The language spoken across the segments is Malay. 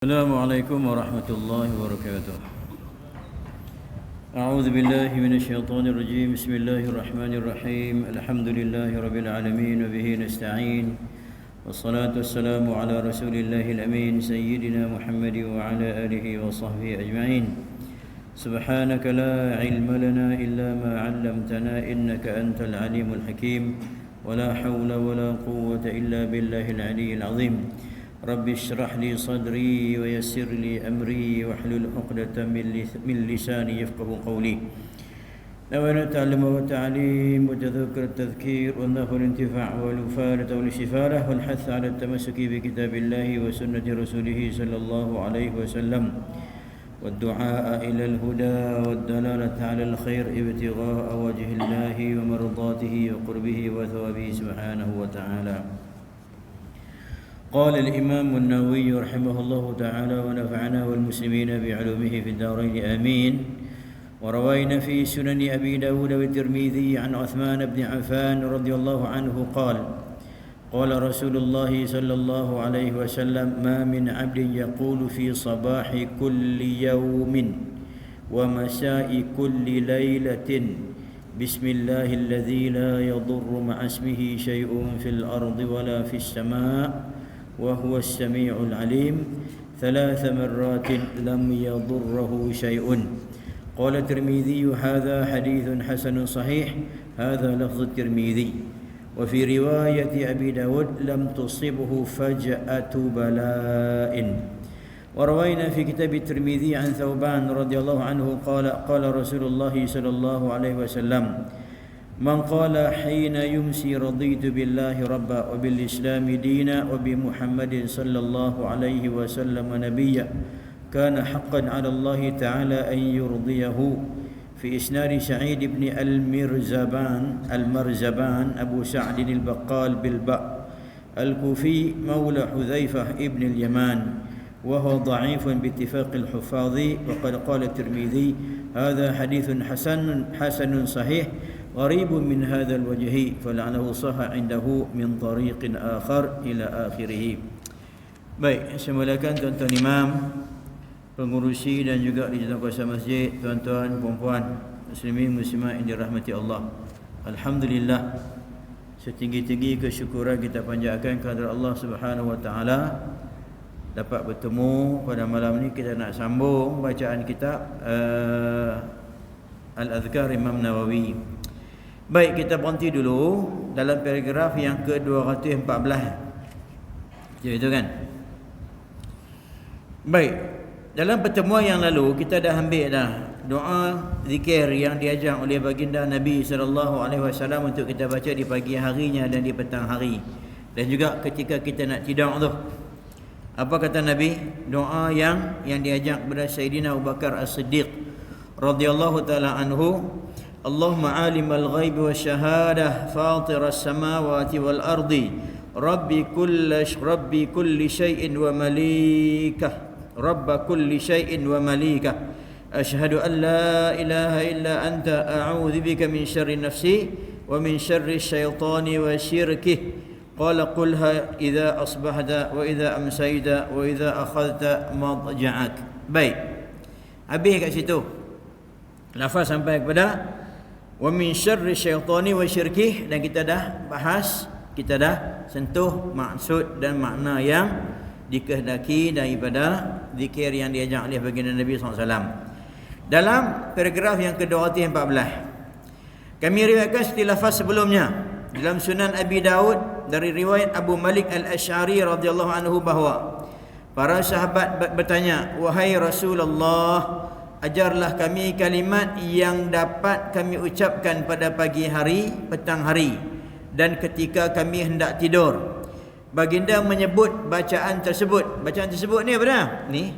السلام عليكم ورحمة الله وبركاته. أعوذ بالله من الشيطان الرجيم. بسم الله الرحمن الرحيم. الحمد لله رب العالمين وبه نستعين، والصلاة والسلام على رسول الله الأمين سيدنا محمد وعلى آله وصحبه أجمعين. سبحانك لا علم لنا إلا ما علمتنا إنك أنت العليم الحكيم، ولا حول ولا قوة إلا بالله العلي العظيم. رب اشرح لي صدري ويسر لي أمري واحلل عقدة من لساني يفقه قولي. نوينا التعلم والتعليم وتذكر التذكير والنفع الانتفاع والفائدة والاستفادة والحث على التمسك بكتاب الله وسنة رسوله صلى الله عليه وسلم، والدعاء إلى الهدى والدلالة على الخير ابتغاء وجه الله ومرضاته وقربه وثوابه سبحانه وتعالى. قال الإمام النووي رحمه الله تعالى ونفعنا والمسلمين بعلومه في الدارين آمين. وروينا في سنن أبي داود والترمذي عن عثمان بن عفان رضي الله عنه قال: قال رسول الله صلى الله عليه وسلم: ما من عبد يقول في صباح كل يوم ومساء كل ليلة بسم الله الذي لا يضر مع اسمه شيء في الأرض ولا في السماء وهو السميع العليم 3 مرات لم يضره شيء. قال الترمذي: هذا حديث حسن صحيح. هذا لفظ الترمذي. وفي رواية أبي داود: لم تصبه فجأة بلاء. وروينا في كتاب الترمذي عن ثوبان رضي الله عنه قال رسول الله صلى الله عليه وسلم: من قال حين يمسي رضيت بالله ربا وبالإسلام دينا وبمحمد صلى الله عليه وسلم نبيا كان حقا على الله تعالى أن يرضيه. في إسناد سعيد بن المرزبان أبو سعد البقال بالباء الكوفي مولى حذيفة ابن اليمان، وهو ضعيف باتفاق الحفاظ. وقد قال الترمذي: هذا حديث حسن صحيح غريب من هذا الوجه، فلعله صح عنده من طريق آخر إلى آخره. Baik, saya mulakan tuan-tuan imam, pengurusi dan juga di kuasa masjid, tuan-tuan, puan-puan, muslimin, muslimat yang dirahmati Allah. Alhamdulillah, setinggi-tinggi kesyukuran kita panjatkan kepada Allah Subhanahu wa taala dapat bertemu pada malam ini. Kita nak sambung bacaan kitab Al-Adhkar Imam Nawawi. Baik, kita berhenti dulu dalam paragraf yang ke-214. Macam itu kan? Baik, dalam pertemuan yang lalu kita dah ambil dah doa zikir yang diajar oleh baginda Nabi SAW untuk kita baca di pagi harinya dan di petang hari, dan juga ketika kita nak tidur tu. Apa kata Nabi? Doa yang diajar kepada Sayyidina Abu Bakar As-Siddiq radhiyallahu taala anhu: Allahumma alimal ghaib wa syahadah fatiras samawati wal ardi rabbi kulli syai'in wa malikah rabba kulli syai'in wa malikah ashhadu an la ilaha illa anta a'udzu bika min syarri nafsi wa min syarri syaitani wa syirkih. Qala qulha idza asbahta wa idza amsayta wa idza akhadhta madja'ak. Baik, habis kat situ lafaz sampai kepada wa min syarri syaitani wa syirkih, dan kita dah bahas, kita dah sentuh maksud dan makna yang dikehendaki daripada zikir yang diajar oleh baginda Nabi SAW. Dalam paragraf yang ke-214 kami riwayatkan seperti lafaz sebelumnya dalam Sunan Abi Daud dari riwayat Abu Malik Al-Asy'ari radhiyallahu anhu bahawa para sahabat bertanya, wahai Rasulullah, ajarlah kami kalimat yang dapat kami ucapkan pada pagi hari, petang hari, dan ketika kami hendak tidur. Baginda menyebut bacaan tersebut. Bacaan tersebut ni apa dah? Ni.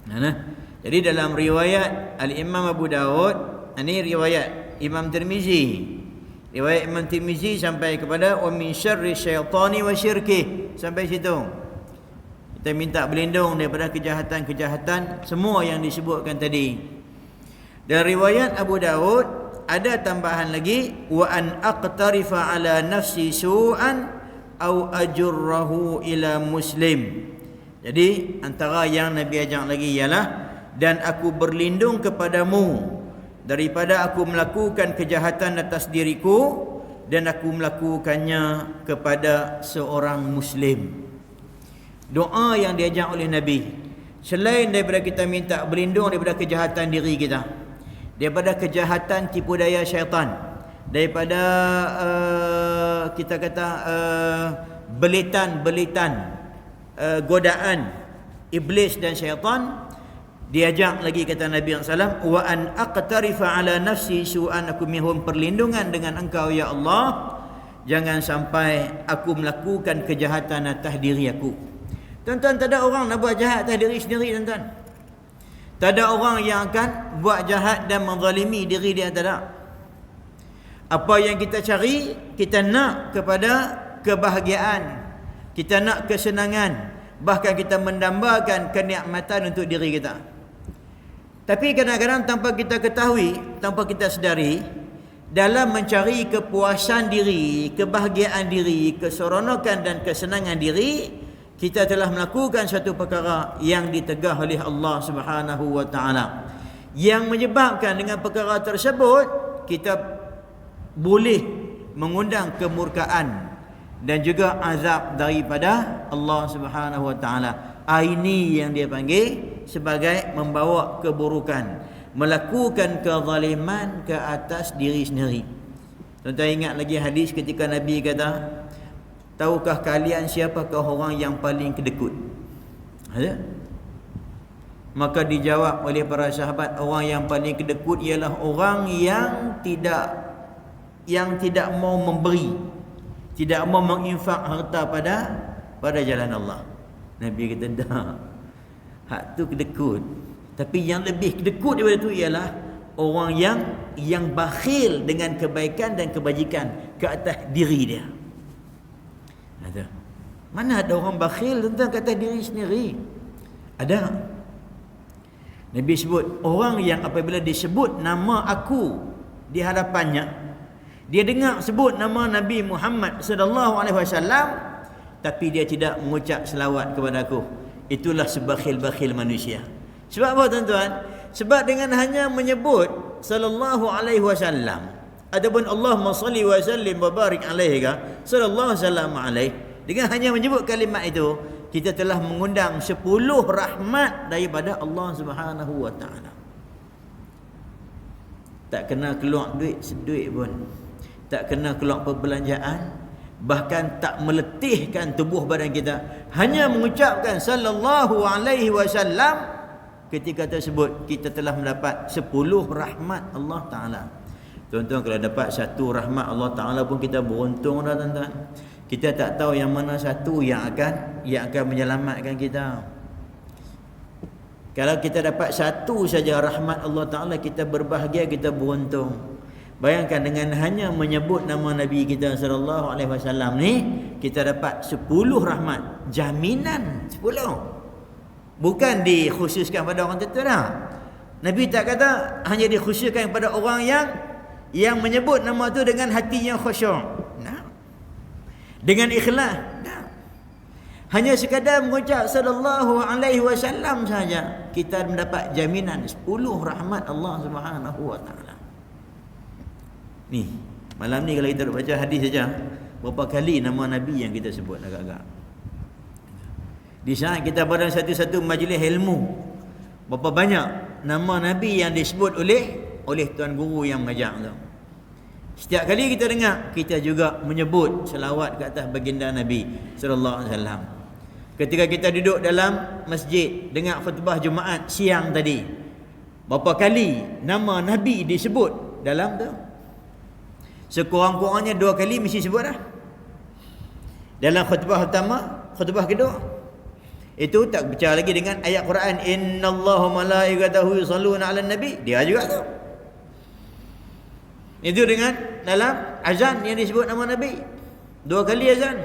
Nah. Jadi dalam riwayat Al-Imam Abu Daud, ini riwayat Imam Tirmizi. Riwayat Imam Tirmizi sampai kepada wa min syarri syaitani wa syirkih. Sampai situ. Kita minta berlindung daripada kejahatan-kejahatan semua yang disebutkan tadi. Dan riwayat Abu Daud ada tambahan lagi, wa an aqtarifa ala nafsi su'an au ajurrahu ila muslim. Jadi antara yang Nabi ajak lagi ialah, dan aku berlindung kepadamu daripada aku melakukan kejahatan atas diriku dan aku melakukannya kepada seorang Muslim. Doa yang diajak oleh Nabi, selain daripada kita minta berlindung daripada kejahatan diri kita, daripada kejahatan tipu daya syaitan, daripada kita kata belitan-belitan godaan iblis dan syaitan, diajak lagi kata Nabi SAW, wa an aqtarifa ala nafsi su'an, aku mohon perlindungan dengan engkau ya Allah, jangan sampai aku melakukan kejahatan atas diri aku. Tuan-tuan, tak ada orang nak buat jahat atas diri sendiri, tuan-tuan. Tak ada orang yang akan buat jahat dan menzalimi diri dia, tak ada. Apa yang kita cari, kita nak kepada kebahagiaan, kita nak kesenangan, bahkan kita mendambakan kenikmatan untuk diri kita. Tapi kadang-kadang tanpa kita ketahui, tanpa kita sedari, dalam mencari kepuasan diri, kebahagiaan diri, keseronokan dan kesenangan diri, kita telah melakukan satu perkara yang ditegah oleh Allah Subhanahu wa taala, yang menyebabkan dengan perkara tersebut kita boleh mengundang kemurkaan dan juga azab daripada Allah Subhanahu wa taala. Ini yang dia panggil sebagai membawa keburukan, melakukan kezaliman ke atas diri sendiri. Tuan-tuan ingat lagi hadis ketika Nabi kata, tahukah kalian siapakah orang yang paling kedekut? Ada? Maka dijawab oleh para sahabat, orang yang paling kedekut ialah orang yang tidak mau memberi, tidak mau menginfak harta pada jalan Allah. Nabi kata, dah, hak tu kedekut. Tapi yang lebih kedekut daripada itu ialah orang yang bakhil dengan kebaikan dan kebajikan ke atas diri dia. Ada. Mana ada orang bakhil tentang ke atas diri sendiri? Ada. Nabi sebut, orang yang apabila disebut nama aku di hadapannya, dia dengar sebut nama Nabi Muhammad sallallahu alaihi wasallam, tapi dia tidak mengucap selawat kepada aku, itulah sebakhil-bakhil manusia. Sebab apa, tuan-tuan? Sebab dengan hanya menyebut sallallahu alaihi wasallam ataupun Allahumma salli wa sallim wa barik alaihi sallallahu wasallam alaihi, dengan hanya menyebut kalimat itu, kita telah mengundang 10 rahmat daripada Allah Subhanahu wa taala. Tak kena keluar duit seduit pun, tak kena keluar perbelanjaan, bahkan tak meletihkan tubuh badan kita, hanya mengucapkan sallallahu alaihi wasallam, ketika tersebut kita telah mendapat 10 rahmat Allah taala. Tuan-tuan, kalau dapat satu rahmat Allah taala pun kita beruntung dah, tuan-tuan. Kita tak tahu yang mana satu yang akan menyelamatkan kita. Kalau kita dapat satu saja rahmat Allah taala, kita berbahagia, kita beruntung. Bayangkan dengan hanya menyebut nama Nabi kita sallallahu alaihi wasallam ni, kita dapat 10 rahmat, jaminan 10. Bukan dikhususkan pada orang tertentu dah. Nabi tak kata hanya dikhususkan kepada orang yang menyebut nama tu dengan hati yang khusyuk. Nah. Dengan ikhlas. Nah. Hanya sekadar mengucap sallallahu alaihi wasallam saja, kita mendapat jaminan 10 rahmat Allah Subhanahu wa taala. Ni, malam ni kalau kita baca hadis saja, berapa kali nama Nabi yang kita sebut agak-agak. Di saat kita pada satu-satu majlis ilmu, berapa banyak nama Nabi yang disebut oleh tuan guru yang mengajar tu. Setiap kali kita dengar, kita juga menyebut selawat ke atas baginda Nabi sallallahu alaihi wasallam. Ketika kita duduk dalam masjid dengar khutbah Jumaat siang tadi, berapa kali nama Nabi disebut dalam tu? Sekurang-kurangnya 2 kali mesti sebut dah. Dalam khutbah pertama, khutbah kedua. Itu tak bicara lagi dengan ayat Quran, innallaha malaikatahu yusalluna 'alan nabi, dia juga tu. Itu dengan dalam azan yang disebut nama Nabi. 2 kali azan.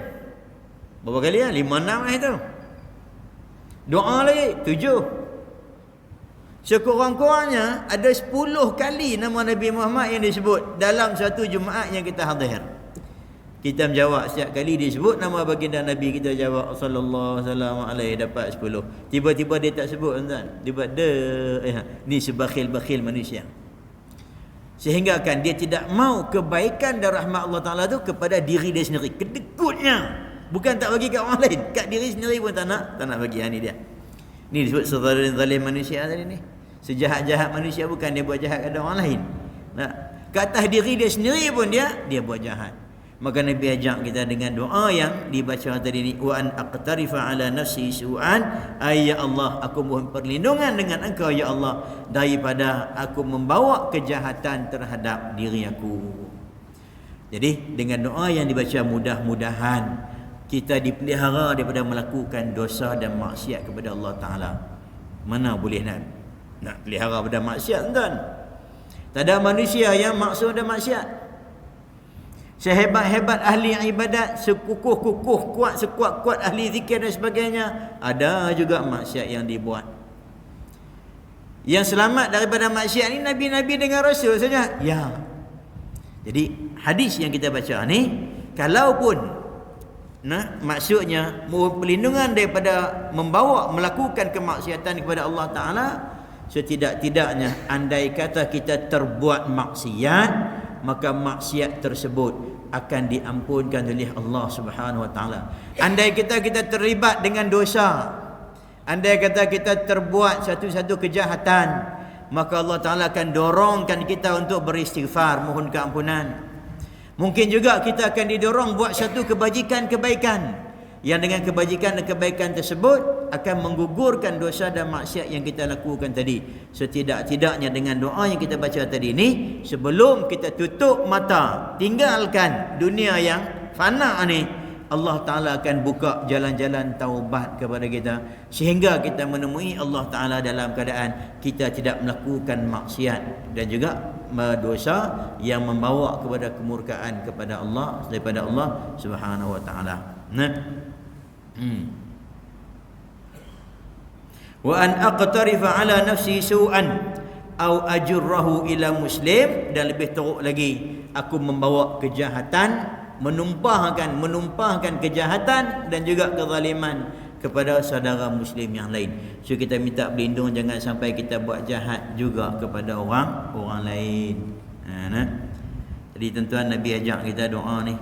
Berapa kali 5, 6 itu. Doa lagi 7. Sekurang-kurangnya ada 10 kali nama Nabi Muhammad yang disebut dalam satu Jumaat yang kita hadir. Kita menjawab setiap kali disebut nama baginda Nabi, kita jawab sallallahu alaihi wasallam, dapat 10. Tiba-tiba dia tak sebut tuan. Tiba ni sebakhil-bakhil manusia. Sehingga kan dia tidak mau kebaikan dan rahmat Allah Taala tu kepada diri dia sendiri. Kedekutnya. Bukan tak bagi kat orang lain, kat diri sendiri pun tak nak bagi. Ni dia. Ni disebut zalim manusia tadi ni. Sejahat-jahat manusia bukan dia buat jahat kepada orang lain. Nah, ke atas diri dia sendiri pun dia buat jahat. Maka Nabi ajak kita dengan doa yang dibaca tadi ni, wa an aqtarifa ala nafsi su'an, ay ya Allah, aku mohon perlindungan dengan engkau ya Allah daripada aku membawa kejahatan terhadap diri aku. Jadi dengan doa yang dibaca, mudah-mudahan kita dipelihara daripada melakukan dosa dan maksiat kepada Allah Taala. Mana boleh nak pelihara pada maksiat tuan? Tak ada manusia yang maksud dan maksiat. Sehebat-hebat ahli ibadat, sekukuh-kukuh kuat, sekuat-kuat ahli zikir dan sebagainya, ada juga maksiat yang dibuat. Yang selamat daripada maksiat ni Nabi-Nabi dengan Rasul saja. Ya. Jadi hadis yang kita baca ni, kalaupun maksudnya mohon perlindungan daripada melakukan kemaksiatan kepada Allah Ta'ala, setidak-tidaknya andai kata kita terbuat maksiat, maka maksiat tersebut akan diampunkan oleh Allah Subhanahu Wa Taala. Andai kita terlibat dengan dosa, andai kata kita terbuat satu-satu kejahatan, maka Allah Taala akan dorongkan kita untuk beristighfar, mohon keampunan. Mungkin juga kita akan didorong buat satu kebaikan yang dengan kebajikan dan kebaikan tersebut akan menggugurkan dosa dan maksiat yang kita lakukan tadi. Setidak-tidaknya dengan doa yang kita baca tadi ni, sebelum kita tutup mata, tinggalkan dunia yang fana ni, Allah Ta'ala akan buka jalan-jalan taubat kepada kita, sehingga kita menemui Allah Ta'ala dalam keadaan kita tidak melakukan maksiat dan juga dosa yang membawa kepada kemurkaan kepada Allah, daripada Allah Subhanahu Wa Ta'ala. Wa an aqtarifa ala nafsi su'an au ajurrahu ila muslim, dan lebih teruk lagi, aku membawa kejahatan, menumpahkan kejahatan dan juga kezaliman kepada saudara muslim yang lain. So kita minta berlindung jangan sampai kita buat jahat juga kepada orang lain. Jadi tuan-tuan, Nabi ajak kita doa ni,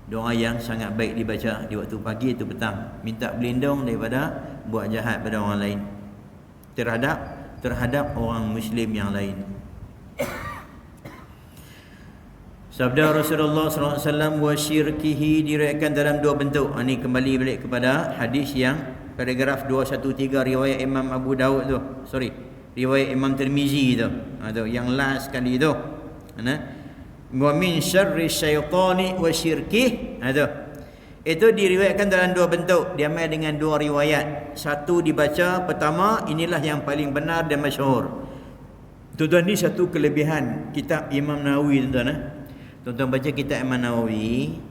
doa yang sangat baik dibaca di waktu pagi atau petang, minta berlindung daripada buat jahat pada orang lain, terhadap orang muslim yang lain. Sabda Rasulullah SAW, wa syirkihi, diriwayatkan dalam dua bentuk. Ini kembali balik kepada hadis yang paragraf 213 riwayat Imam Abu Daud tu. Riwayat Imam Tirmizi tu. Yang last kali tu. Wa min syarri syaitani wa syirkih. Itu diriwayatkan dalam dua bentuk. Diamal dengan dua riwayat. Satu dibaca pertama, inilah yang paling benar dan masyhur. Tuan-tuan, ni satu kelebihan kitab Imam Nawawi tuan-tuan. Tuan-tuan baca kitab Imam Nawawi,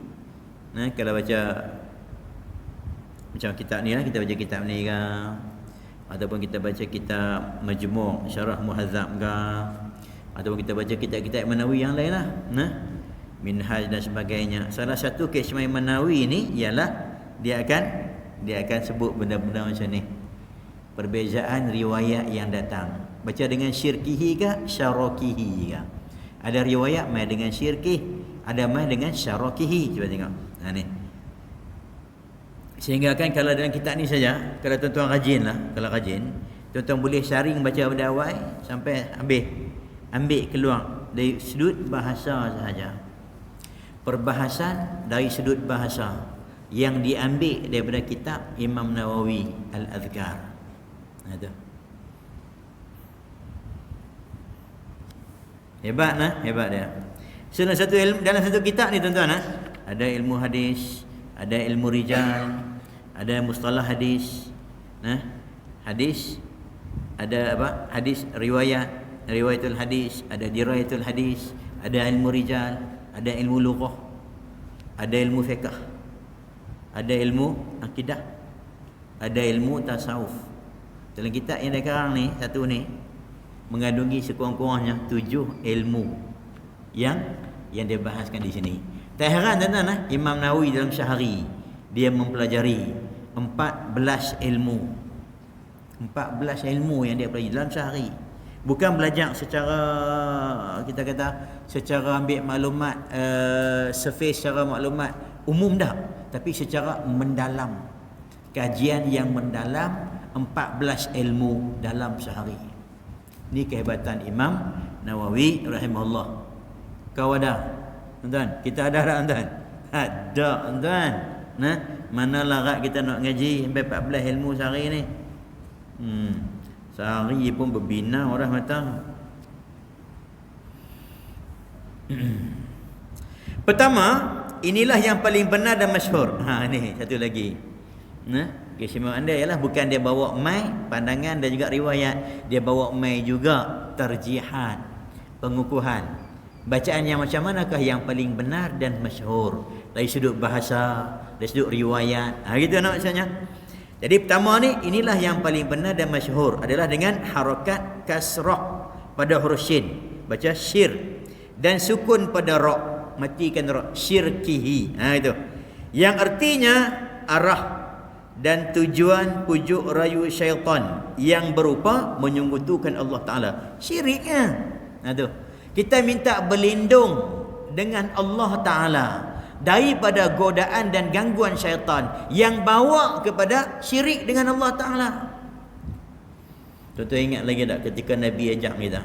kalau baca macam kitab ni lah, kita baca kitab ni ke, ataupun kita baca kitab Majmu' Syarah Muhazzab ke, ataupun kita baca kitab-kitab Imam Nawawi yang lain lah, Minhaj dan sebagainya. Salah satu keistimewaan Imam Nawawi ni ialah dia akan sebut benda-benda macam ni. Perbezaan riwayat yang datang. Baca dengan syirkihi ke, syarakihi ke. Ada riwayat mai dengan syirkih, ada mai dengan syarakihi. Cuba tengok. Ni. Sehingga kan kalau dalam kitab ni saja, kalau tuan-tuan rajin lah, kalau rajin, tuan-tuan boleh saring baca pada awal sampai habis. Ambil keluar dari sudut bahasa sahaja. Perbahasan dari sudut bahasa yang diambil daripada kitab Imam Nawawi Al-Adhkar. Itu. Hebat dia. Dalam satu kitab ni tuan-tuan, ada ilmu hadis, ada ilmu rijal, ada mustalah hadis, hadis, ada apa? Hadis riwayatul hadis, ada dirayatul hadis, ada ilmu rijal, ada ilmu lughah, ada ilmu fiqh, ada ilmu akidah, ada ilmu tasawuf. Dalam kitab yang sekarang ni, satu ni mengandungi sekurang-kurangnya 7 ilmu yang dia bahaskan di sini. Tak heran tuan-tuan, Imam Nawawi dalam sehari dia mempelajari 14 ilmu. 14 ilmu yang dia pelajari dalam sehari. Bukan belajar secara, kita kata, secara ambil maklumat, surface secara maklumat umum dah, tapi secara mendalam. Kajian yang mendalam 14 ilmu dalam sehari. Ini kehebatan Imam Nawawi rahimahullah. Kau ada? Tuan-tuan, kita ada tak tuan-tuan? Ada tuan-tuan. Nah, mana larat kita nak ngaji sampai 14 ilmu sehari ni? Sehari pun berbina orang kata. Pertama, inilah yang paling benar dan masyhur. Ni satu lagi. Kesimpulan anda ialah bukan dia bawa mai pandangan dan juga riwayat, dia bawa mai juga tarjihan, pengukuhan. Bacaan yang macam manakah yang paling benar dan masyhur dari sudut bahasa, dari sudut riwayat. Gitu nak maksudnya. Jadi pertama ni, inilah yang paling benar dan masyhur adalah dengan harakat kasrah pada huruf shin, baca syir, dan sukun pada ra, matikan ra, syirkihi. Itu. Yang artinya arah dan tujuan pujuk rayu syaitan yang berupa menyekutukan Allah Taala. Syiriknya. Itu. Kita minta berlindung dengan Allah Taala daripada godaan dan gangguan syaitan yang bawa kepada syirik dengan Allah Ta'ala. Tuan-tuan ingat lagi tak ketika Nabi ajak kita,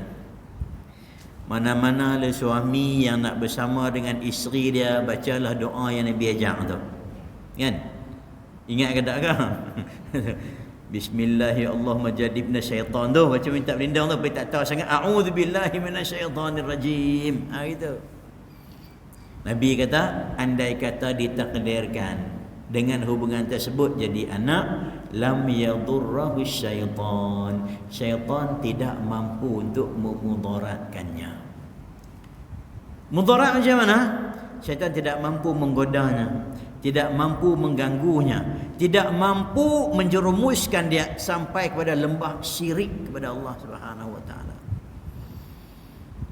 mana-mana le suami yang nak bersama dengan isteri dia, bacalah doa yang Nabi ajak tu, kan? Ingat ke tak kan? Bismillahirrahmanirrahim, jadibna syaitan tu, baca minta berlindung tu, tapi tak tahu sangat a'udzubillahi minasyaitanirrajim. Gitu. Nabi kata, andai kata ditakdirkan dengan hubungan tersebut jadi anak, lam yadurrahu syaitan, syaitan tidak mampu untuk memudaratkannya. Mudarat macam mana? Syaitan tidak mampu menggodanya, tidak mampu mengganggunya, tidak mampu menjerumuskan dia sampai kepada lembah syirik kepada Allah Subhanahu wa taala.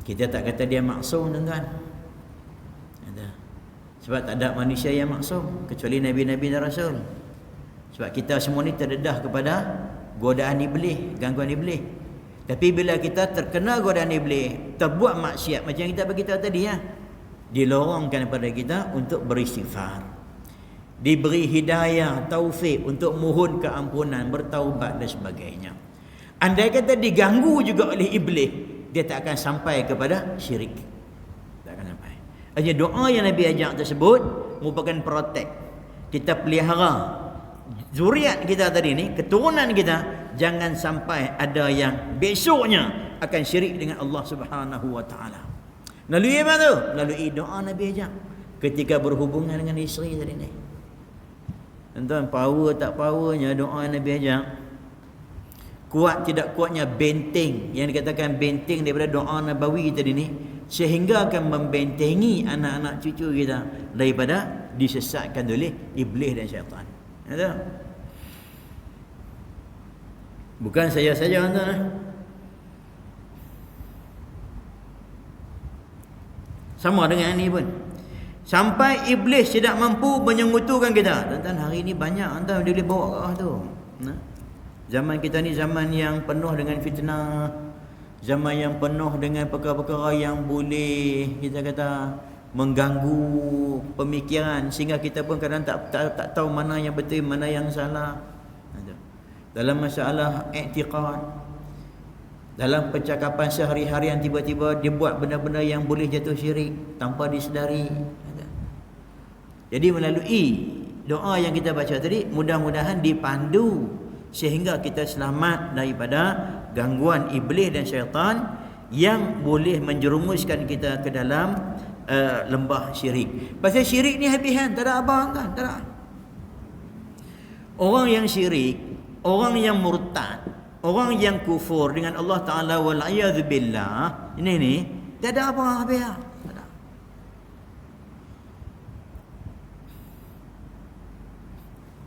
Kita tak kata dia maksum, tuan-tuan. Sebab tak ada manusia yang maksum kecuali Nabi-Nabi dan Rasul. Sebab kita semua ni terdedah kepada godaan iblis, gangguan iblis. Tapi bila kita terkena godaan iblis, terbuat maksiat macam yang kita beritahu tadi ya, dilorongkan kepada kita untuk beristighfar, diberi hidayah, taufik untuk mohon keampunan, bertaubat dan sebagainya. Andai kata diganggu juga oleh iblis, dia tak akan sampai kepada syirik. Tak akan sampai. Hanya doa yang Nabi ajak tersebut merupakan protek. Kita pelihara zuriat kita tadi ni, keturunan kita, jangan sampai ada yang besoknya akan syirik dengan Allah Subhanahu wa taala. Melalui apa tu? Melalui doa Nabi ajak ketika berhubungan dengan isteri tadi ni. Tuan-tuan, power tak powernya doa Nabi ajak, kuat tidak kuatnya benteng yang dikatakan benteng daripada doa Nabawi tadi ni, sehingga akan membentengi anak-anak cucu kita daripada disesatkan oleh iblis dan syaitan. Ada? Bukan saya saja, tuan-tuan. Sama dengan ini pun. Sampai iblis tidak mampu menyekutukan kita. Tuan-tuan, hari ini banyak tuan dia boleh bawa ke arah tu. Zaman kita ni zaman yang penuh dengan fitnah. Zaman yang penuh dengan perkara-perkara yang boleh kita kata mengganggu pemikiran, sehingga kita pun kadang tak tahu mana yang betul, mana yang salah. Dalam masalah i'tiqad, dalam percakapan sehari-harian, tiba-tiba dia buat benda-benda yang boleh jatuh syirik tanpa disedari. Jadi melalui doa yang kita baca tadi, mudah-mudahan dipandu sehingga kita selamat daripada gangguan iblis dan syaitan yang boleh menjerumuskan kita ke dalam lembah syirik. Pasal syirik ni habisan, tak ada abang kan? Tak ada. Orang yang syirik, orang yang murtad, orang yang kufur dengan Allah Ta'ala wal'iyadzubillah, ini tak ada apa habis. Tak ada.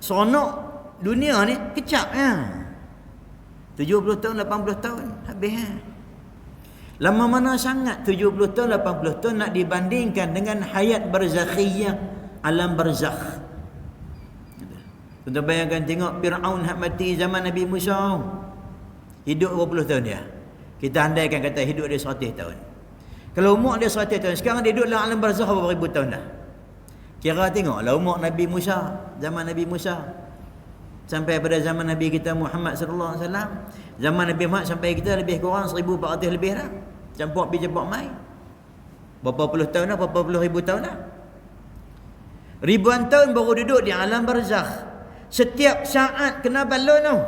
Seronok dunia ni kecap ya. 70 tahun, 80 tahun habis. Lama mana sangat 70 tahun, 80 tahun nak dibandingkan dengan hayat barzakhiyah, alam barzakh. Kita bayangkan tengok Fir'aun hak mati zaman Nabi Musa. Hidup berapa puluh tahun dia. Kita andaikan kata hidup dia 100 tahun. Kalau umur dia 100 tahun, sekarang dia duduk dalam alam barzakh berapa ribu tahun dah. Kira tengoklah umur Nabi Musa, zaman Nabi Musa sampai pada zaman Nabi kita Muhammad sallallahu alaihi wasallam. Zaman Nabi Muhammad sampai kita lebih kurang 1400 lebih dah. Campur pi campur mai. Berapa puluh tahun dah, berapa puluh ribu tahun dah. Ribuan tahun baru duduk di alam barzakh. Setiap saat kena balon tau.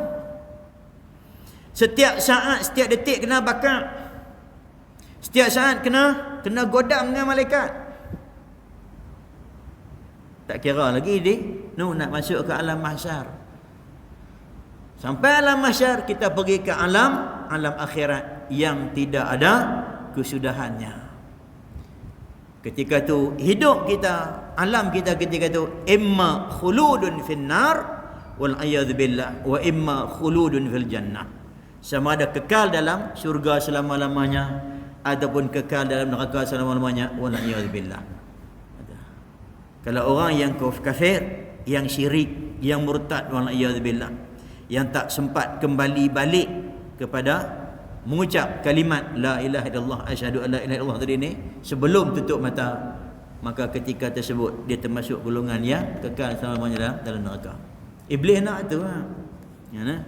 Setiap saat, setiap detik kena bakar. Setiap saat kena godam dengan malaikat. Tak kira lagi nak masuk ke alam mahsyar. Sampai alam mahsyar kita pergi ke alam akhirat yang tidak ada kesudahannya. Ketika tu hidup kita, alam kita ketika tu imma khuludun finnar wal a'yadzu billah wa imma khuludun fil jannah. Sama ada kekal dalam syurga selama-lamanya ataupun kekal dalam neraka selama-lamanya wal a'yadzu billah. Kalau orang yang kafir, yang syirik, yang murtad wal a'yadzu billah, yang tak sempat kembali balik kepada mengucap kalimat la ilaha illallah asyhadu an la ilaha illallah tadi ni sebelum tutup mata, maka ketika tersebut dia termasuk golongan yang kekal selama-lamanya dalam neraka. Iblis nak tu ya, nah?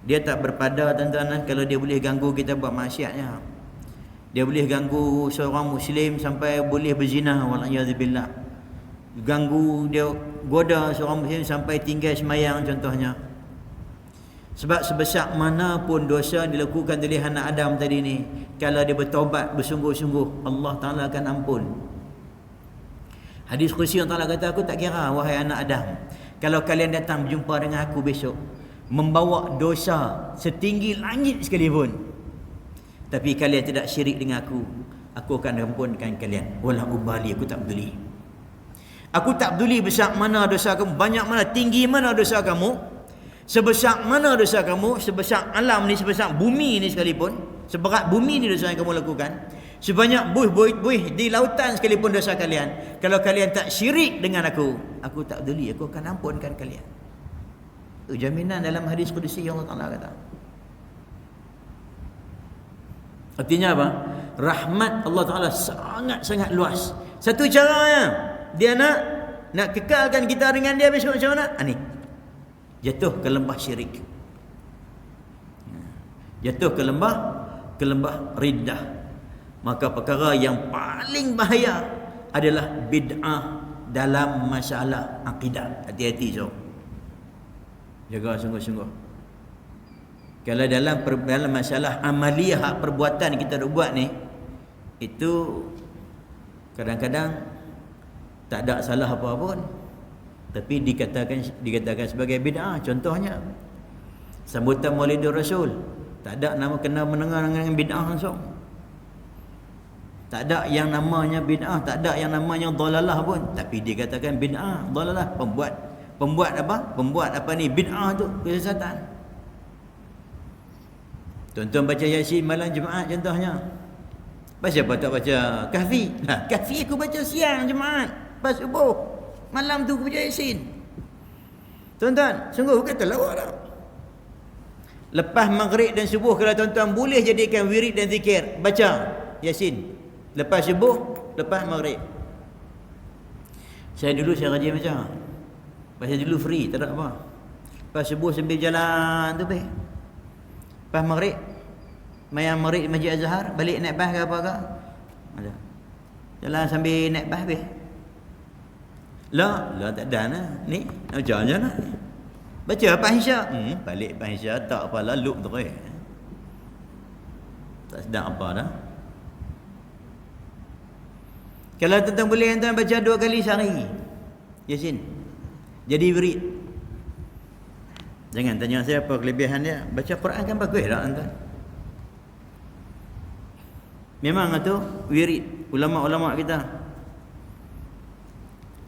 Dia tak berpada tuan-tuan kalau dia boleh ganggu kita buat maksiatnya. Dia boleh ganggu seorang muslim sampai boleh berzina wal a'yadzu billah. Ganggu dia, goda seorang muslim sampai tinggal semayang contohnya. Sebab sebesar mana pun dosa yang dilakukan oleh anak Adam tadi ni, kalau dia bertaubat bersungguh-sungguh, Allah Ta'ala akan ampun. Hadis kursi Allah Ta'ala kata, aku tak kira wahai anak Adam, kalau kalian datang berjumpa dengan aku besok membawa dosa setinggi langit sekalipun, tapi kalian tidak syirik dengan aku akan ampunkan kalian. Wala ubali, aku tak peduli. Aku tak peduli besar mana dosa kamu, banyak mana, tinggi mana dosa kamu, sebesar mana dosa kamu, sebesar alam ni, sebesar bumi ni sekalipun, seberat bumi ni dosa yang kamu lakukan, sebanyak buih di lautan sekalipun dosa kalian, kalau kalian tak syirik dengan aku tak peduli, aku akan ampunkan kalian. Itu jaminan dalam hadis qudsi yang Allah Ta'ala kata. Artinya apa? Rahmat Allah Ta'ala sangat-sangat luas. Satu caranya dia nak kekalkan kita dengan dia besok macam mana? Ni jatuh ke lembah syirik, jatuh ke lembah riddah. Maka perkara yang paling bahaya adalah bid'ah dalam masalah akidah. Hati-hati so, jaga sungguh-sungguh. Kalau dalam masalah amaliyah, perbuatan kita buat ni, itu kadang-kadang tak ada salah apa pun, tapi dikatakan sebagai bid'ah. Contohnya sambutan Maulidur Rasul, tak ada nama kena mendengar dengan bid'ah langsung. Tak ada yang namanya bid'ah, tak ada yang namanya dhalalah pun, tapi dikatakan bid'ah, dhalalah, pembuat apa ni, bid'ah tu kesesatan. Tuan-tuan baca Yasin malam Jumaat contohnya. Baca apa tak baca Kahfi? Kahfi aku baca siang Jumaat, pas subuh. Malam tu aku baca Yasin. Tuan-tuan, sungguh kata lawak tak? Lepas maghrib dan subuh, kalau tuan-tuan boleh jadikan wirid dan zikir, baca Yasin. Lepas subuh, lepas maghrib. Saya rajin baca. Baca dulu free, tak ada apa. Lepas subuh sambil jalan tu baik. Lepas maghrib, mayang maghrib Masjid Azhar, balik naik bas ke apa ke? Ada. Jalan sambil naik bas baik. Lah tak ada lah. Ni macam je lah. Baca apa Isyak? Balik apa Isyak tak apalah, loop terus. Tak sedap apa dah. Kalau tuan-tuan boleh, tuan baca 2 kali sehari Yasin, jadi wirid. Jangan tanya saya apa kelebihan dia. Baca Quran kan bagus tak tuan-tuan? Memang itu wirid ulama-ulama kita.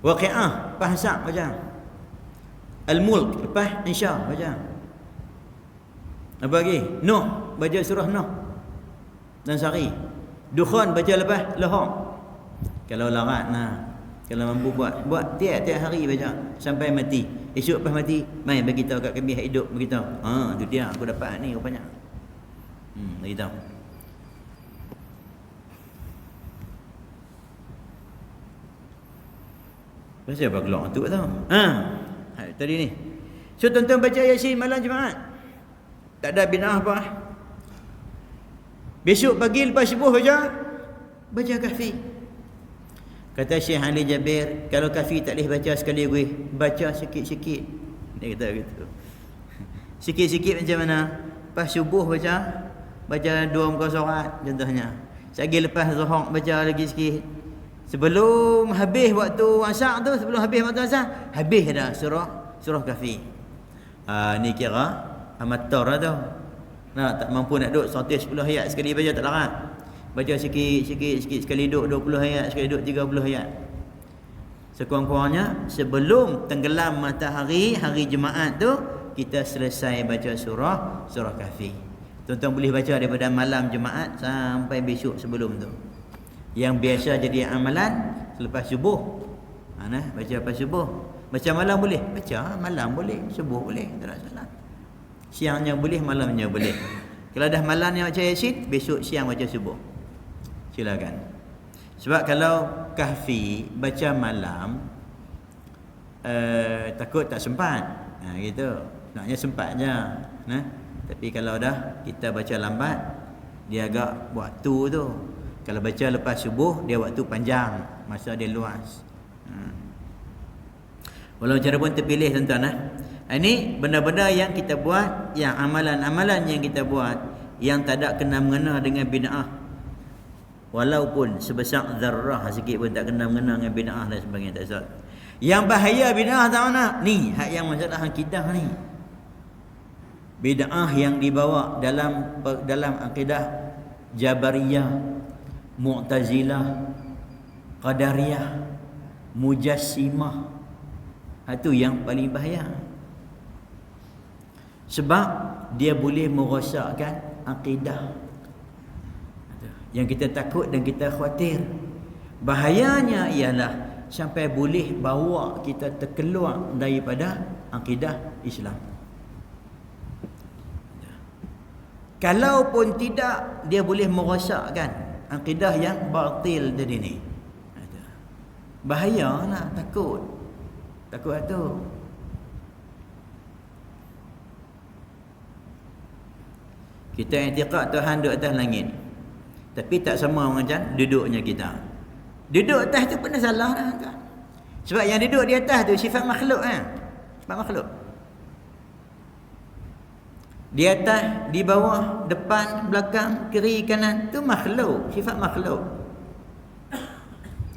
Waqi'ah lepas Hisab baca. Al-Mulk lepas Insya baca. Apa lagi? Nuh, baca surah Nuh. dan sehari. Dukhan baca lepas lahar. Kalau larat kalau mampu buat tiap-tiap hari baca sampai mati. Esok lepas mati, mai bagi tahu kat kami hidup, bagi tahu. Tu dia aku dapat ni rupanya. Bagi tahu. Pasal apa keluar tu tau. Tadi ni. So tuan-tuan baca Yasin malam Jumaat. Tak ada bid'ah apa. Besok pagi lepas subuh baca Kahfi. Kata Syekh Ali Jabir, kalau Kahfi tak boleh baca sekali gue, baca sikit-sikit. Dia kata gitu. Sikit-sikit macam mana? Lepas subuh baca 2 muka surat contohnya. Lagi lepas zuhur baca lagi sikit. Sebelum habis waktu asar tu, habis dah surah Kahfi. Ni kira amator lah tu. Tak mampu nak duduk 110 ayat sekali baca tak larat. Baca sikit sekali duduk 20 ayat, sekali duduk 30 ayat. Sekurang-kurangnya sebelum tenggelam matahari hari Jumaat tu kita selesai baca surah Kahfi. Tuan-tuan boleh baca daripada malam Jumaat sampai besok sebelum tu. Yang biasa jadi amalan selepas subuh. Baca lepas subuh. Baca malam boleh? Baca malam boleh, subuh boleh, tak ada salah. Siangnya boleh, malamnya boleh. Kalau dah malamnya baca Yasin, besok siang baca subuh. Silakan. Sebab kalau Kahfi baca malam takut tak sempat. Gitu. Naknya sempat je. Tapi kalau dah kita baca lambat, dia agak waktu tu. Kalau baca lepas subuh, dia waktu panjang, masa dia luas. Walau cara pun terpilih tuan-tuan. Ini benda-benda yang kita buat, yang amalan-amalan yang kita buat yang tak ada kena-mengena dengan bid'ah. Walaupun sebesar zarrah sikit pun tak kena-mengena dengan bid'ah dan sebagainya, tak sah. Yang bahaya bid'ah tak mana? Ni, hak yang masalah akidah ni. Bid'ah yang dibawa dalam akidah Jabariyah, Mu'tazilah, Qadariyah, Mujassimah. Itu yang paling bahaya. Sebab dia boleh merosakkan akidah. Yang kita takut dan kita khawatir. Bahayanya ialah sampai boleh bawa kita terkeluar daripada akidah Islam. Kalaupun tidak, dia boleh merosakkan akidah yang batil tadi ni. Bahayalah, takut tu. Kita i'tiqad Tuhan duduk atas langit, tapi tak sama macam duduknya kita. Duduk atas tu pun dah salah dah kan? Sebab yang duduk di atas tu sifat makhluk sifat makhluk. Di atas, di bawah, depan, belakang, kiri, kanan, tu makhluk, sifat makhluk.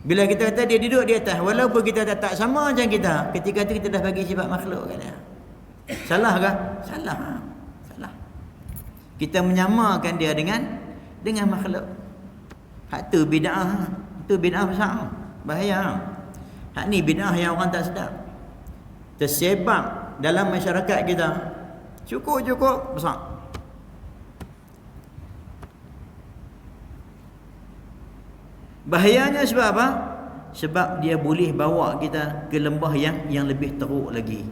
Bila kita kata dia duduk di atas, walaupun kita tak sama macam kita, ketika tu kita dah bagi sifat makhluk kan dia. Salah ke? Salah. Kita menyamakan dia dengan makhluk. Hak tu bid'ah. Tu bid'ah besar. Bahaya. Hak ni bid'ah yang orang tak sedar. Tersebar dalam masyarakat kita. Cukup besar. Bahayanya sebab apa? Sebab dia boleh bawa kita ke lembah yang lebih teruk lagi.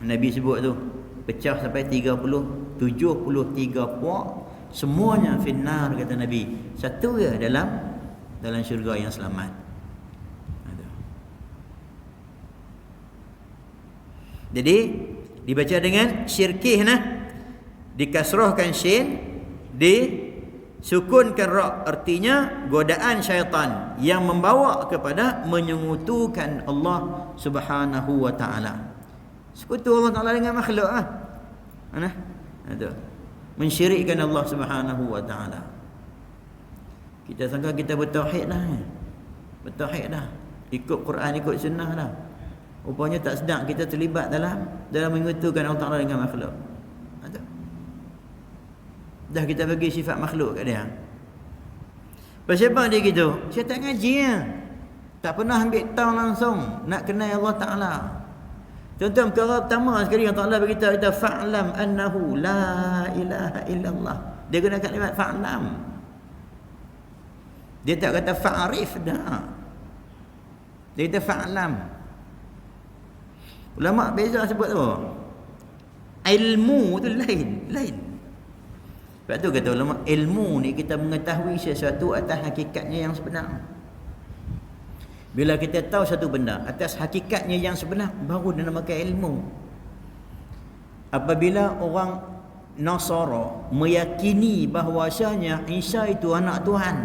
Nabi sebut tu, pecah sampai 73 puak, semuanya finnar kata Nabi. Satu je dalam syurga yang selamat. Jadi dibaca dengan syirkih dikasrahkan syin, disukunkan ra, artinya godaan syaitan yang membawa kepada menyekutukan Allah Subhanahu wa taala. Sekutu Allah Taala dengan makhluk itu. Mensyirikkan Allah Subhanahu wa taala. Kita sangka kita bertauhid dah. Bertauhid dah. Ikut Quran, ikut sunnah dah. Rupanya tak sedar kita terlibat dalam menyekutukan Allah Taala dengan makhluk. Dah kita bagi sifat makhluk kat dia. Pasal apa dia gitu? Saya tak ngaji tak pernah ambil tahu langsung nak kenal Allah Taala. Tuan-tuan, perkara pertama sekali yang Allah beritahu kita, fa'lam annahu la ilaha illallah Dia guna kalimat fa'lam. Dia tak kata fa'arif dah. Dia kata fa'lam. Ulama beza sebut tu. Ilmu tu lain. Sebab tu kata ulama, ilmu ni kita mengetahui sesuatu atas hakikatnya yang sebenar. Bila kita tahu satu benda atas hakikatnya yang sebenar, baru dinamakan ilmu. Apabila orang Nasara meyakini bahawasanya Isa itu anak Tuhan,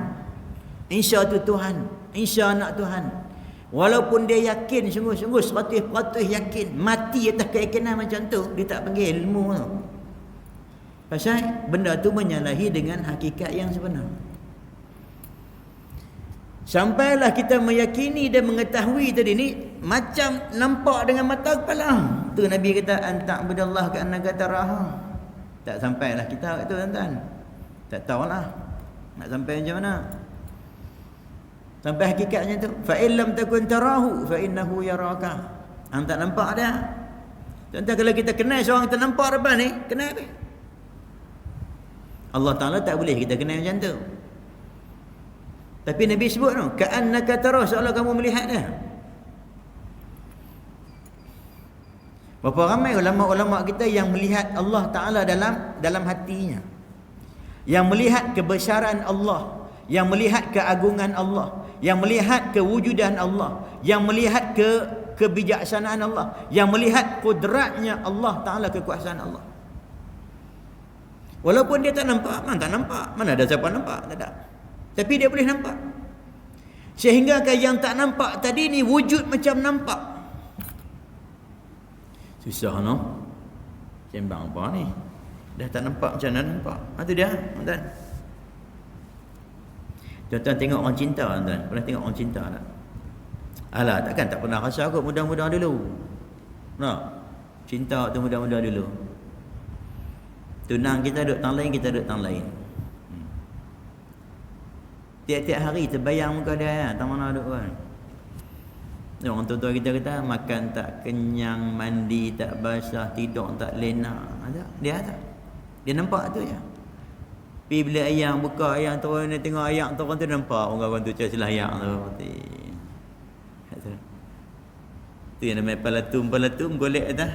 Isa itu Tuhan, Isa anak Tuhan, walaupun dia yakin sungguh-sungguh 100% yakin, mati atas keyakinan macam tu, dia tak panggil ilmu tu. Pasal benda tu menyalahi dengan hakikat yang sebenar. Sampailah kita meyakini dan mengetahui tadi ni macam nampak dengan mata kepala. Tu Nabi kata anta'budallah ka'annaka tarahu. Tak sampailah kita kat tu tuan-tuan. Tak tahulah nak sampai macam mana. Sampai hakikatnya tu, fa in lam takun tarahu fa innahu yaraka. Hang tak nampak dia. Tuan-tuan, kalau kita kenal seorang tak nampak depan ni, kenal apa? Allah Ta'ala tak boleh kita kenal macam tu. Tapi Nabi sebut tu, ka'annaka tarahu, seolah kamu melihat dia. Berapa ramai ulama-ulama kita yang melihat Allah Ta'ala dalam hatinya, yang melihat kebesaran Allah, yang melihat keagungan Allah, yang melihat kewujudan Allah, yang melihat kebijaksanaan Allah, yang melihat kudratnya Allah Ta'ala, kekuasaan Allah. Walaupun dia tak nampak, mana ada siapa nampak, tak ada. Tapi dia boleh nampak. Sehingga yang tak nampak tadi ni wujud macam nampak. Susah no? Sembang apa ni? Dah tak nampak macam mana nampak. Itu dia, tuan-tuan. Tuan-tuan tengok orang cinta, tuan-tuan. Pernah tengok orang cinta tak? Alah, takkan tak pernah rasa kot muda-muda dulu. Nah, cinta tu muda-muda dulu. Tunang kita duduk tang lain, kita duduk tang lain. Tiap-tiap hari terbayang muka dia, tang mana duduk kan. Orang tua-tua kita kata makan tak kenyang, mandi tak basah, tidur tak lena. Ada, dia ada. Dia nampak tu je. Pergi bila ayam buka, ayam turun, dia tengok ayam turun tu, nampak orang tu cari ayam tu. Tu yang namanya palatum golek atas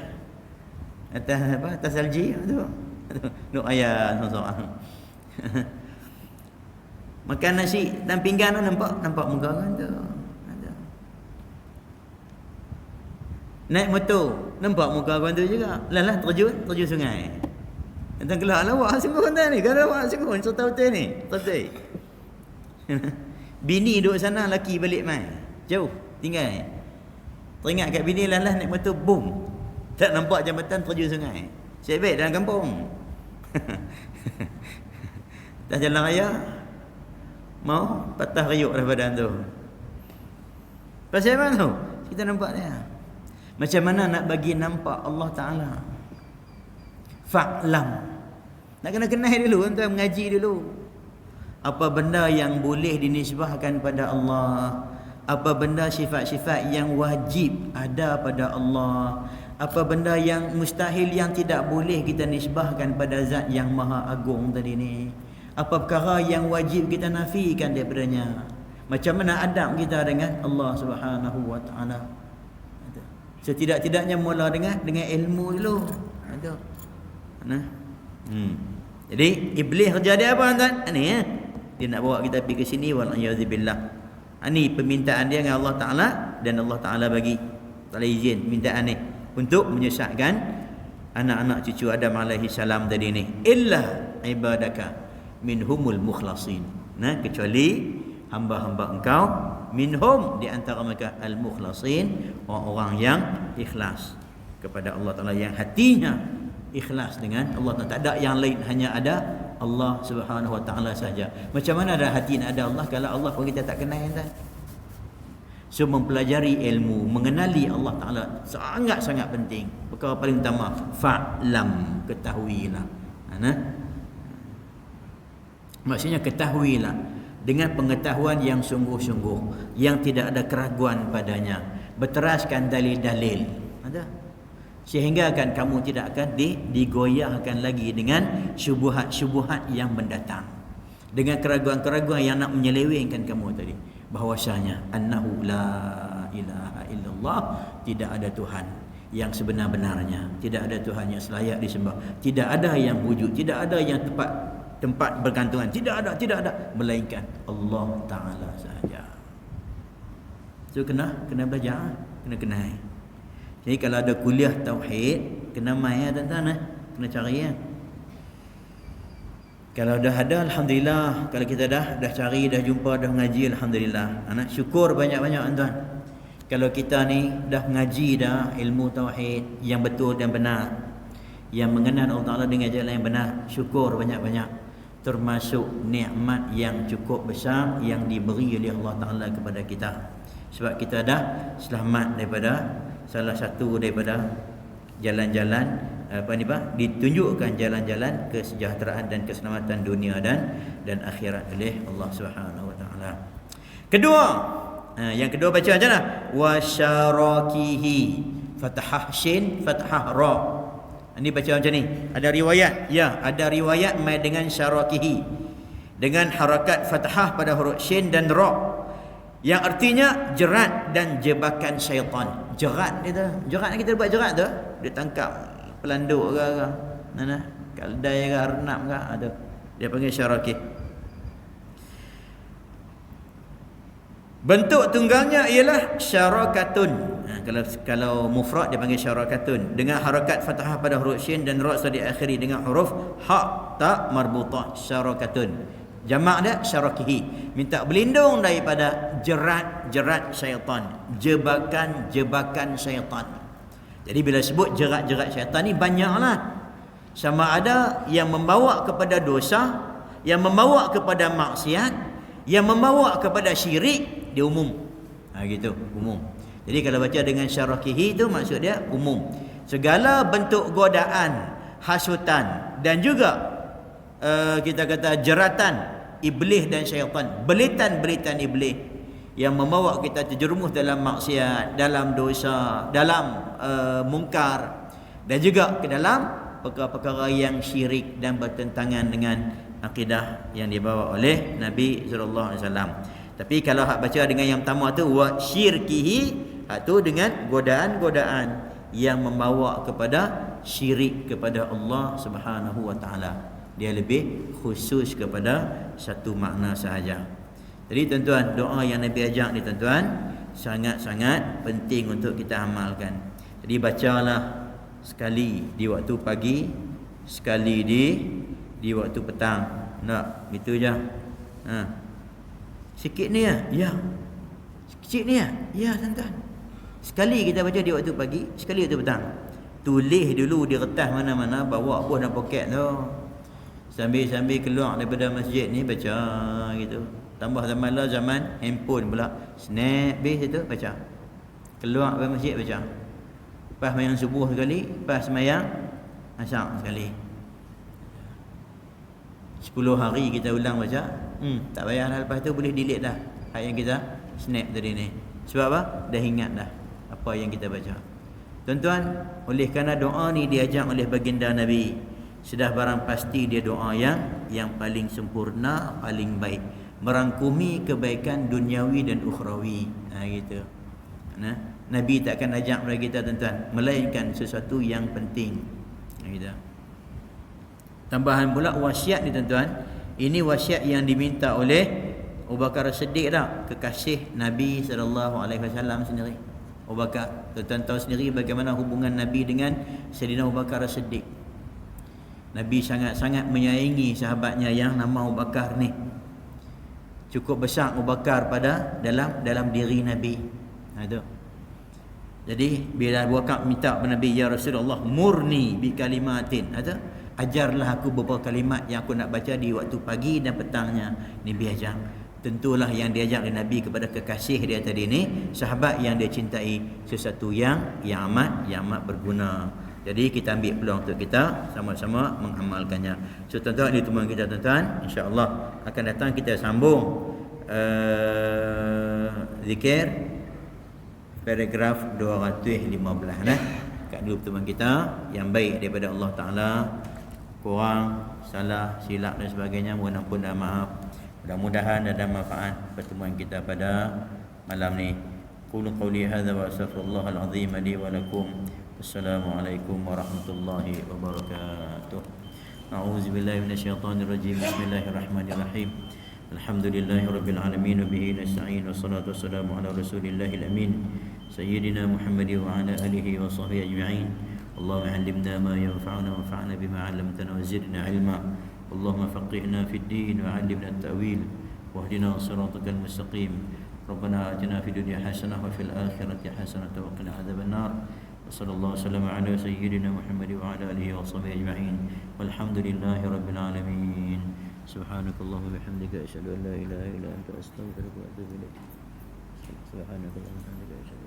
apa? Atas salji tu. Nuk ayam seorang. Makan nasi dan pinggan tu nampak muka kan tu. Ada. Naik motor nampak muka kan tu juga. Lah terjun sungai. Tentang kelak lawak sungguh tuan ni. Kalau lawak sungguh serta betul ni. Betul. Bini duduk sana, laki balik mai. Jauh tinggal. Teringat kat bini lah naik motor boom. Tak nampak jambatan, terjun sungai. Sebab dalam kampung. Dah jalan raya mau patah riuk dah badan tu. Pasal mana tu? Kita nampak dia. Macam mana nak bagi nampak Allah Ta'ala? Fa'lam. Nak kena kenal dulu, tuan-tuan, mengaji dulu. Apa benda yang boleh dinisbahkan pada Allah? Apa benda sifat-sifat yang wajib ada pada Allah? Apa benda yang mustahil, yang tidak boleh kita nisbahkan pada zat yang maha agung tadi ni? Apa perkara yang wajib kita nafikan daripadanya? Macam mana adab kita dengan Allah Subhanahu wa Ta'ala? Setidak-tidaknya mula dengan ilmu dulu. Ada. Nah. Jadi iblis kerja dia apa tuan? Ini ya. Dia nak bawa kita pergi ke sini, wal a'udzubillah. Ini permintaan dia dengan Allah Ta'ala, dan Allah Ta'ala bagi tak izin permintaan ni untuk menyesatkan anak-anak cucu Adam alaihi salam tadi ni. Illa ibadaka minhumul mukhlasin. Nah, kecuali hamba-hamba engkau minhum, di antara mereka al-mukhlasin, orang-orang yang ikhlas kepada Allah Ta'ala, yang hatinya ikhlas dengan Allah Ta'ala. Tak ada yang lain, hanya ada Allah Subhanahu wa Ta'ala saja. Macam mana ada hati nak ada Allah kalau Allah pun kita tak kenal kan? So mempelajari ilmu, mengenali Allah Ta'ala sangat-sangat penting. Perkara paling utama, fa'lam, ketahuilah. Maksudnya ketahuilah dengan pengetahuan yang sungguh-sungguh, yang tidak ada keraguan padanya. Berteraskan dalil-dalil. Ada. sehingga kan kamu tidak akan digoyahkan lagi dengan syubhat-syubhat yang mendatang, dengan keraguan-keraguan yang nak menyelewengkan kamu tadi, bahwasanya annahu la ilaha illallah, tidak ada Tuhan yang sebenar-benarnya, tidak ada Tuhan yang selayak disembah, tidak ada yang wujud, tidak ada yang tempat bergantungan, tidak ada melainkan Allah Taala sahaja. So kena belajar, kena kenal. Jadi kalau ada kuliah tauhid, kena mai tuan-tuan, kena cari ya. Kalau dah ada, alhamdulillah. Kalau kita dah cari, dah jumpa, dah ngaji, alhamdulillah. Anak syukur banyak-banyak tuan-tuan. Kalau kita ni dah ngaji dah ilmu tauhid yang betul dan benar, yang mengenal Allah Taala dengan jalan yang benar, syukur banyak-banyak. Termasuk nikmat yang cukup besar yang diberi oleh Allah Taala kepada kita. Sebab kita dah selamat daripada salah satu daripada jalan-jalan ditunjukkan jalan-jalan kesejahteraan dan keselamatan dunia dan akhirat oleh Allah Subhanahu wa taala. Kedua, yang kedua baca macam mana? Wasyarakihi, fathah shin, fathah ra. Ini baca macam ni. Ada riwayat, ya, ada riwayat mai dengan syarakihi, dengan harakat fathah pada huruf shin dan ra, yang artinya jerat dan jebakan syaitan. Jerat dia, jerat kita buat jerat tu, dia tangkap pelanduk ke kaldai ke arnab ke, ada dia panggil syarakih. Bentuk tunggalnya ialah syarakatun. Kalau mufrad dia panggil syarakatun, dengan harakat fathah pada huruf shin dan ra diakhiri dengan huruf ha ta marbutah, syarakatun. Jamak dia syarakihi, minta berlindung daripada jerat-jerat syaitan, jebakan-jebakan syaitan. Jadi bila sebut jerat-jerat syaitan ni banyaklah. Sama ada yang membawa kepada dosa, yang membawa kepada maksiat, yang membawa kepada syirik, dia umum. Gitu, umum. Jadi kalau baca dengan syarakihi tu maksud dia umum. Segala bentuk godaan, hasutan dan juga kita kata jeratan iblis dan syaitan, belitan-belitan iblis yang membawa kita terjerumus dalam maksiat, dalam dosa, dalam mungkar, dan juga ke dalam perkara-perkara yang syirik dan bertentangan dengan akidah yang dibawa oleh Nabi sallallahu alaihi wasallam. Tapi kalau hak baca dengan yang pertama tu wa syirkihi, hak tu dengan godaan-godaan yang membawa kepada syirik kepada Allah Subhanahu wa taala. Dia lebih khusus kepada satu makna sahaja. Jadi tuan-tuan, doa yang Nabi ajak ni tuan-tuan sangat-sangat penting untuk kita amalkan. Jadi bacalah sekali di waktu pagi, sekali di waktu petang. Nak gitu je. Sikit ni ya. Ya. Sikit ni ya. Ya tuan-tuan. Sekali kita baca di waktu pagi, sekali waktu petang. Tulis dulu di kertas mana-mana, bawa buah dalam poket tu. Sambil keluar daripada masjid ni baca gitu. Tambah zaman lah zaman handphone pula. Snap base itu baca. Keluar dari masjid baca. Lepas sembahyang subuh sekali, lepas sembahyang asar sekali. 10 hari kita ulang baca. Tak payah dah, lepas tu boleh delete dah hak yang kita snap tadi ni. Sebab apa? Dah ingat dah apa yang kita baca. Tuan-tuan, oleh kerana doa ni diajak oleh baginda Nabi, sudah barang pasti dia doa yang paling sempurna, paling baik, merangkumi kebaikan duniawi dan ukhrawi. Gitu. Nabi takkan ajak kepada kita tuan-tuan melainkan sesuatu yang penting. Gitu. Tambahan pula wasiat ni tuan-tuan, ini wasiat yang diminta oleh Abu Bakar As-Siddiq dah, kekasih Nabi sallallahu alaihi wasallam sendiri. Abu Bakar, tuan-tuan tahu sendiri bagaimana hubungan Nabi dengan Sayyidina Abu Bakar As-Siddiq. Nabi sangat-sangat menyayangi sahabatnya yang nama Abu Bakar ni. Cukup besar Abu Bakar pada dalam diri Nabi. Itu. Jadi bila Abu Bakar minta kepada Nabi, ya Rasulullah, murni bi kalimatin. Ajarlah aku beberapa kalimat yang aku nak baca di waktu pagi dan petangnya. Nabi ajar. Tentulah yang diajak oleh Nabi kepada kekasih dia tadi ni, sahabat yang dia cintai, sesuatu yang amat berguna. Jadi kita ambil peluang untuk kita sama-sama mengamalkannya. So tuan-tuan, ini temuan kita tuan-tuan. InsyaAllah akan datang kita sambung zikir paragraf 215. kat dulu pertemuan kita yang baik daripada Allah Ta'ala. Kurang, salah, silap dan sebagainya, mohon ampun dan maaf. Mudah-mudahan ada manfaat pertemuan kita pada malam ni. Qulu qawli hadza wa astaghfirullahal azim li wa lakum. Wassalamualaikum warahmatullahi wabarakatuh. A'udzubillahi minasyaitonir rajim. Bismillahirrahmanirrahim. Alhamdulillahirabbil alamin wa bihi nasta'in wassalatu wassalamu ala rasulillahil amin sayyidina Muhammadin wa ala alihi wa sahbihi ajma'in. Allahumma 'allimna ma yanfa'una wanfa'na bima 'allamtana wa zidna 'ilma. Allahumma faqihna fid din wa 'allimna at-ta'wil wahdina siratal mustaqim. Rabbana atina fid dunya hasanah wa fil akhirati hasanah wa qina adzaban nar. Wassallallahu wasallam ala sayyidina Muhammadin wa ala alihi wa sahbihi ajma'in. Walhamdulillahi rabbil alamin. Subhanakallahumma wa bihamdika asyhadu an la ilaha illa anta astaghfiruka wa atubu ilaik. Subhanakallahumma wa bihamdika asyhadu